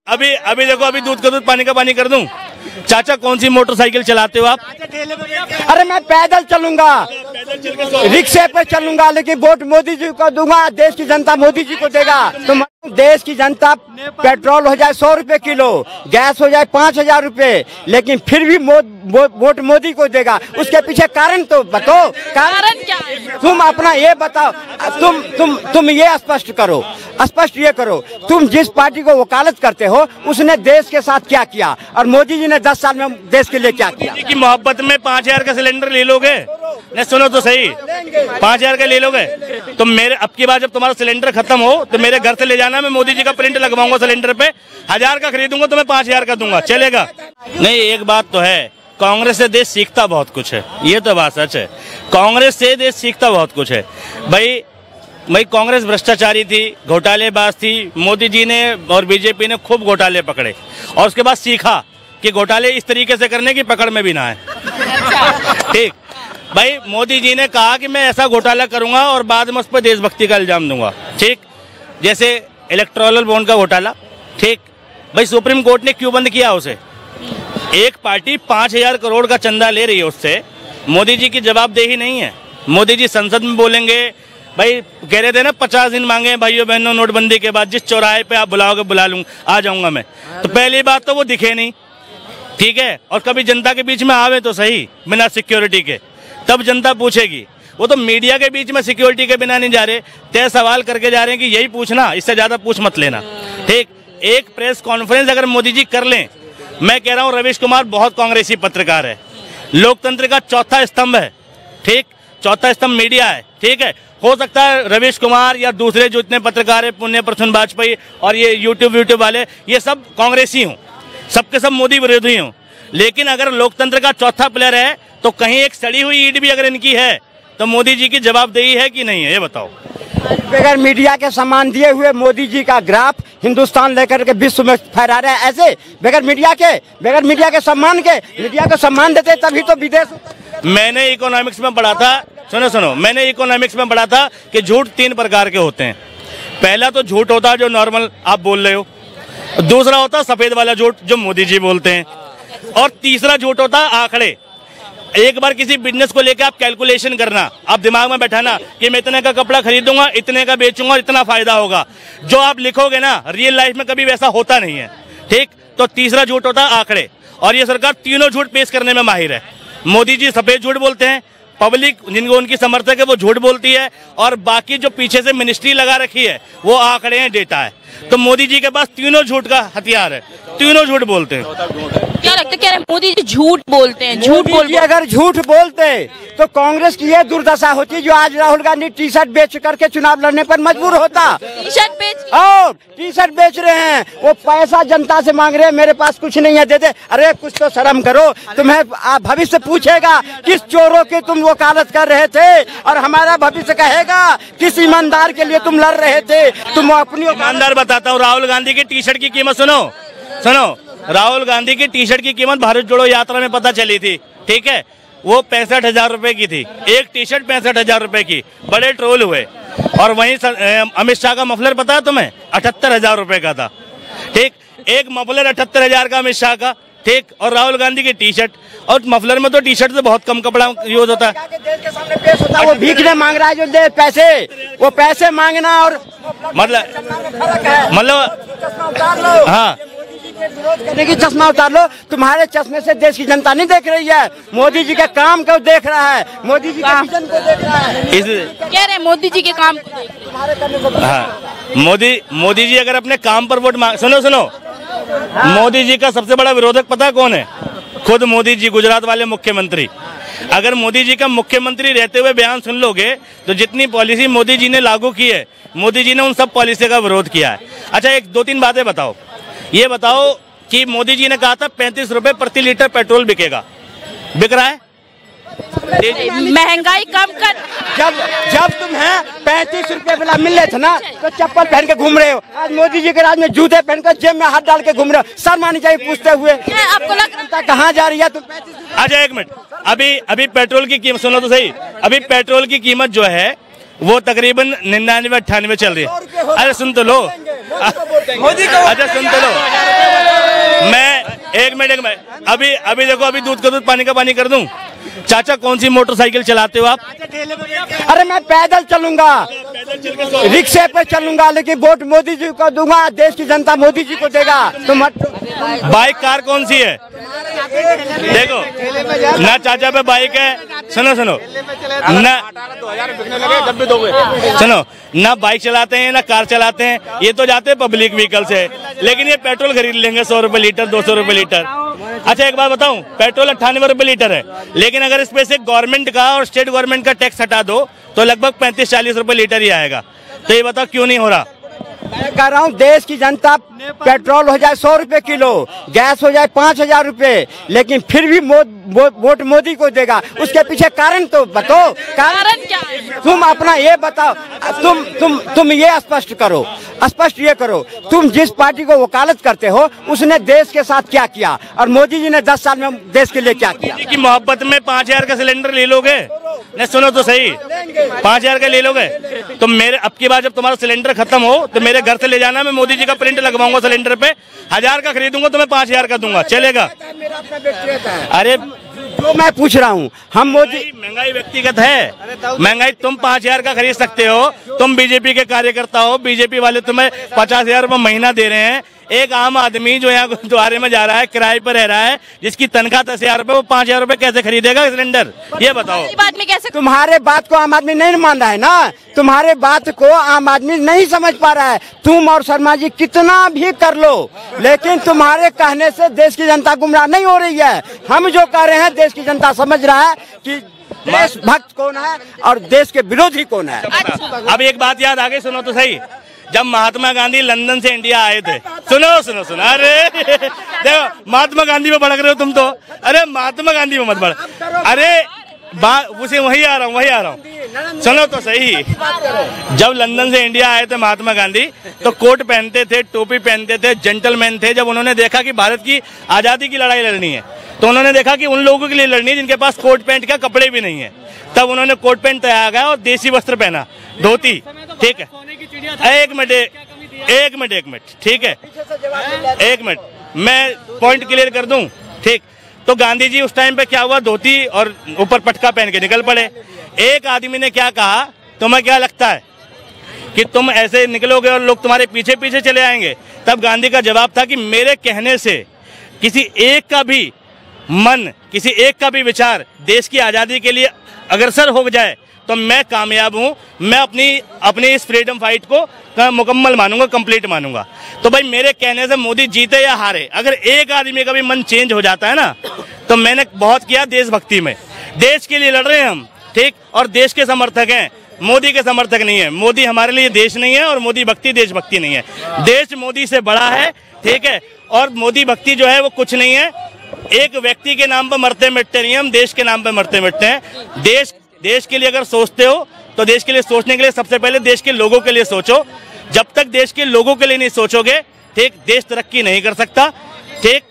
अभी देखो, अभी दूध का दूध पानी का पानी कर दूं। चाचा कौन सी मोटरसाइकिल चलाते हो आप? अरे मैं पैदल चलूंगा, रिक्शे पे चलूंगा, लेकिन वोट मोदी जी को दूंगा। देश की जनता मोदी जी को देगा। तो देश की जनता पेट्रोल हो जाए 100 रुपए किलो, गैस हो जाए 5000 रुपए, लेकिन फिर भी वोट मोदी को देगा। उसके पीछे कारण तो बताओ, कारण क्या है? तुम अपना ये बताओ, तुम ये स्पष्ट करो, स्पष्ट ये करो, तुम जिस पार्टी को वकालत करते हो उसने देश के साथ क्या किया, और मोदी जी ने 10 साल में देश के लिए क्या किया? की मोहब्बत में 5000 का सिलेंडर ले लोगे? नहीं, सुनो तो सही, 5000 का ले लोगे तो मेरे अब की बार जब तुम्हारा सिलेंडर खत्म हो तो मेरे घर से ले जाना, मैं मोदी जी का प्रिंट लगवाऊंगा सिलेंडर पे। 1000 का खरीदूंगा तो मैं 5000 का दूंगा, चलेगा? नहीं, एक बात तो है, कांग्रेस से देश सीखता बहुत कुछ है, ये तो बात सच है। कांग्रेस से देश सीखता बहुत कुछ है। भाई कांग्रेस भ्रष्टाचारी थी, घोटालेबाज थी। मोदी जी ने और बीजेपी ने खूब घोटाले पकड़े और उसके बाद सीखा कि घोटाले इस तरीके से करने की पकड़ में भी ना है। ठीक भाई, मोदी जी ने कहा कि मैं ऐसा घोटाला करूंगा और बाद में उस पर देशभक्ति का इल्जाम दूंगा। ठीक, जैसे इलेक्टोरल बॉन्ड का घोटाला। ठीक भाई, सुप्रीम कोर्ट ने क्यों बंद किया उसे? एक पार्टी 5000 करोड़ का चंदा ले रही है उससे, मोदी जी की जवाबदेही नहीं है। मोदी जी संसद में बोलेंगे, भाई कह रहे थे ना 50 दिन मांगे भाइयों बहनों नोटबंदी के बाद, जिस चौराहे पे आप बुलाओगे बुला लूंगा, आ जाऊंगा मैं। तो पहली बात तो वो दिखे नहीं, ठीक है, और कभी जनता के बीच में आवे तो सही बिना सिक्योरिटी के, तब जनता पूछेगी। वो तो मीडिया के बीच में सिक्योरिटी के बिना नहीं जा रहे, तय सवाल करके जा रहे हैं कि यही पूछना, इससे ज्यादा पूछ मत लेना। ठीक, एक प्रेस कॉन्फ्रेंस अगर मोदी जी कर लें, मैं कह रहा हूँ रवीश कुमार बहुत कांग्रेसी पत्रकार है, लोकतंत्र का चौथा स्तंभ है। ठीक, चौथा स्तंभ मीडिया है। ठीक है, हो सकता है रवीश कुमार या दूसरे जो इतने पत्रकार है, पुण्य प्रसून वाजपेयी और ये यूट्यूब वाले, ये सब कांग्रेसी हों, सबके सब मोदी विरोधी हों, लेकिन अगर लोकतंत्र का चौथा पिलर है तो कहीं एक सड़ी हुई ईंट भी अगर इनकी है तो मोदी जी की जवाबदेही है कि नहीं है, ये बताओ। बगैर मीडिया के सम्मान दिए हुए मोदी जी का ग्राफ हिंदुस्तान लेकर के विश्व में फहरा रहे हैं। ऐसे बगैर मीडिया के सम्मान के, मीडिया को सम्मान देते तभी तो विदेश। मैंने इकोनॉमिक्स में पढ़ा था, सुनो, मैंने इकोनॉमिक्स में पढ़ा था कि झूठ 3 प्रकार के होते हैं। पहला तो झूठ होता है जो नॉर्मल आप बोल रहे हो, दूसरा होता है सफेद वाला झूठ जो मोदी जी बोलते हैं, और तीसरा झूठ होता है आंकड़े। एक बार किसी बिजनेस को लेकर आप कैलकुलेशन करना, आप दिमाग में बैठाना कि मैं इतने का कपड़ा खरीदूंगा, इतने का बेचूंगा, इतना फायदा होगा। जो आप लिखोगे ना, रियल लाइफ में कभी वैसा होता नहीं है। ठीक, तो तीसरा झूठ होता है आंकड़े, और ये सरकार तीनों झूठ पेश करने में माहिर है। मोदी जी सफेद झूठ बोलते हैं, पब्लिक जिनको उनकी समर्थक है वो झूठ बोलती है, और बाकी जो पीछे से मिनिस्ट्री लगा रखी है वो आंकड़े हैं, डेटा है। तो मोदी जी के पास तीनों झूठ का हथियार है, तीनों झूठ बोलते हैं। क्या लगता है, क्या मोदी जी झूठ बोलते हैं? अगर झूठ बोलते तो कांग्रेस की ये दुर्दशा होती जो आज राहुल गांधी टी शर्ट बेच करके चुनाव लड़ने पर मजबूर होता। टी शर्ट बेच रहे हैं, वो पैसा जनता से मांग रहे हैं, मेरे पास कुछ नहीं है, दे दे। अरे कुछ तो शर्म करो, तुम्हें भविष्य पूछेगा किस चोरों की तुम वकालत कर रहे थे, और हमारा भविष्य कहेगा किस ईमानदार के लिए तुम लड़ रहे थे। तुम अपनी ईमानदार बताता हूँ, राहुल गांधी की टी शर्ट की कीमत सुनो, राहुल गांधी की टी शर्ट की कीमत भारत जोड़ो यात्रा में पता चली थी। ठीक है, वो 65,000 रुपए की थी, एक टी शर्ट 65,000 रुपए की, बड़े ट्रोल हुए। और वहीं अमित शाह का मफलर पता है तुम्हें, 78,000 रुपए का था। ठीक, एक मफलर 78,000 का अमित शाह का। ठीक, और राहुल गांधी की टी शर्ट, और मफलर में तो टी शर्ट से बहुत कम कपड़ा यूज होता है। वो भीख मांग रहा है जो दे पैसे, वो पैसे मांगना और मतलब हाँ, करने की चश्मा उतार लो। तुम्हारे चश्मे से देश की जनता नहीं देख रही है, मोदी जी के काम को देख रहा है, मोदी जी के विजन को देख रहा है। कह रहे मोदी जी के काम को हाँ, मोदी जी अगर अपने काम पर वोट मांग, सुनो, मोदी जी का सबसे बड़ा विरोधक पता कौन है? खुद मोदी जी, गुजरात वाले मुख्यमंत्री। अगर मोदी जी का मुख्यमंत्री रहते हुए बयान सुन लोगे तो जितनी पॉलिसी मोदी जी ने लागू की है, मोदी जी ने उन सब पॉलिसी का विरोध किया है। अच्छा, एक 2-3 बातें बताओ। ये बताओ कि मोदी जी ने कहा था 35 रुपए प्रति लीटर पेट्रोल बिकेगा, बिक रहा है? महंगाई कम कर, जब तुम्हें 35 रुपए वाला मिल रहे थे ना तो चप्पल पहन के घूम रहे हो। आज मोदी जी के राज में जूते पहनकर जेब में हाथ डाल के घूम रहे हो, शर्म आनी चाहिए पूछते हुए। आपको लगता कहाँ जा रही है तुम? अच्छा एक मिनट, अभी पेट्रोल की कीमत सुनो तो सही। अभी पेट्रोल की कीमत जो है वो तकरीबन 99-98 चल रही है। अरे सुन तो लो, अच्छा सुन तो लो, एक मिनट अभी देखो, अभी दूध का दूध पानी का पानी कर दूं। चाचा कौन सी मोटरसाइकिल चलाते हो आप? अरे मैं पैदल चलूंगा, रिक्शे पे चलूंगा, लेकिन वोट मोदी जी को दूंगा, देश की जनता मोदी जी को देगा। तुम बाइक कार कौन सी है? देखो ना चाचा पे बाइक है, सुनो ना, सुनो ना, बाइक चलाते हैं ना कार चलाते हैं, ये तो जाते हैं पब्लिक व्हीकल से, लेकिन ये पेट्रोल खरीद लेंगे 100 रुपए लीटर, 200 रुपए लीटर। अच्छा एक बात बताऊं, पेट्रोल 98 रुपए लीटर है, लेकिन अगर इसमें से गवर्नमेंट का और स्टेट गवर्नमेंट का टैक्स हटा दो तो लगभग 35-40 रुपए लीटर ही आएगा। तो ये बताओ क्यों नहीं हो रहा? मैं कह रहा हूँ देश की जनता, पेट्रोल हो जाए 100 रुपए किलो, गैस हो जाए 5000 रुपए, लेकिन फिर भी वोट मोदी को देगा। उसके पीछे कारण तो बताओ, कारण क्या है? तुम अपना ये बताओ, तुम ये स्पष्ट करो, ये करो, तुम जिस पार्टी को वकालत करते हो उसने देश के साथ क्या किया, और मोदी जी ने 10 साल में देश के लिए क्या किया? की मोहब्बत में 5000 का सिलेंडर ले लोगे? नहीं सुनो तो सही, 5000 का ले लोगे तो मेरे अब की बार जब तुम्हारा सिलेंडर खत्म हो तो मेरे घर से ले जाना, मैं मोदी जी का प्रिंट लगवाऊंगा सिलेंडर पे, 1000 का खरीदूंगा तो मैं 5000 का दूंगा, चलेगा? अरे जो मैं पूछ रहा हूँ, हम मोदी, महंगाई व्यक्तिगत है, महंगाई तुम 5000 का खरीद सकते हो, तुम बीजेपी के कार्यकर्ता हो, बीजेपी वाले तुम्हें 50,000 रुपए महीना दे रहे हैं। एक आम आदमी जो यहाँ द्वारे में जा रहा है, किराए पर रह रहा है, जिसकी तनख्वाह 10,000 रुपए, वो 5,000 रुपए कैसे खरीदेगा सिलेंडर? ये बताओ। बात में कैसे? तुम्हारे बात को आम आदमी नहीं मान रहा है ना, तुम्हारे बात को आम आदमी नहीं समझ पा रहा है। तुम और शर्मा जी कितना भी कर लो, लेकिन तुम्हारे कहने से देश की जनता गुमराह नहीं हो रही है। हम जो कह रहे हैं देश की जनता समझ रहा है कि देशभक्त कौन है और देश के विरोधी कौन है। अब एक बात याद आ गई, सुनो तो सही। जब महात्मा गांधी लंदन से इंडिया आए थे, सुनो, अरे देखो महात्मा गांधी में भड़क रहे हो तुम तो, अरे महात्मा गांधी में मत भड़क, अरे उसे वही आ रहा हूँ, सुनो तो सही। जब लंदन से इंडिया आए थे महात्मा गांधी तो कोट पहनते थे, टोपी पहनते थे, जेंटलमैन थे। जब उन्होंने देखा कि भारत की आजादी की लड़ाई लड़नी है तो उन्होंने देखा कि उन लोगों के लिए लड़नी है जिनके पास कोट पैंट का कपड़े भी नहीं है, तब उन्होंने कोट पैंट तैयार किया और देसी वस्त्र पहना, धोती, ठीक है? एक मिनट, ठीक है, एक मिनट, मैं पॉइंट क्लियर कर दूं, ठीक? तो गांधी जी उस टाइम पे क्या हुआ, धोती और ऊपर पटका पहन के निकल पड़े। एक आदमी ने क्या कहा, तुम्हें क्या लगता है कि तुम ऐसे निकलोगे और लोग तुम्हारे पीछे पीछे चले आएंगे? तब गांधी का जवाब था कि मेरे कहने से किसी एक का भी मन, किसी एक का भी विचार देश की आज़ादी के लिए अग्रसर हो जाए तो मैं कामयाब हूँ, मैं अपनी इस फ्रीडम फाइट को मुकम्मल मानूंगा, कंप्लीट मानूंगा। तो भाई मेरे कहने से मोदी जीते या हारे, अगर एक आदमी का भी मन चेंज हो जाता है ना, तो मैंने बहुत किया देशभक्ति में, देश के लिए लड़ रहे हैं हम, ठीक? और देश के समर्थक हैं, मोदी के समर्थक नहीं है। मोदी हमारे लिए देश नहीं है और मोदी भक्ति देशभक्ति नहीं है। देश मोदी से बड़ा है, ठीक है? और मोदी भक्ति जो है वो कुछ नहीं है, एक व्यक्ति के नाम पर मरते मिटते नहीं, हम देश के नाम पर मरते मिटते हैं। देश के लिए अगर सोचते हो तो देश के लिए सोचने के लिए सबसे पहले देश के लोगों के लिए सोचो। जब तक देश के लोगों के लिए नहीं सोचोगे, ठीक, देश तरक्की नहीं कर सकता, ठीक?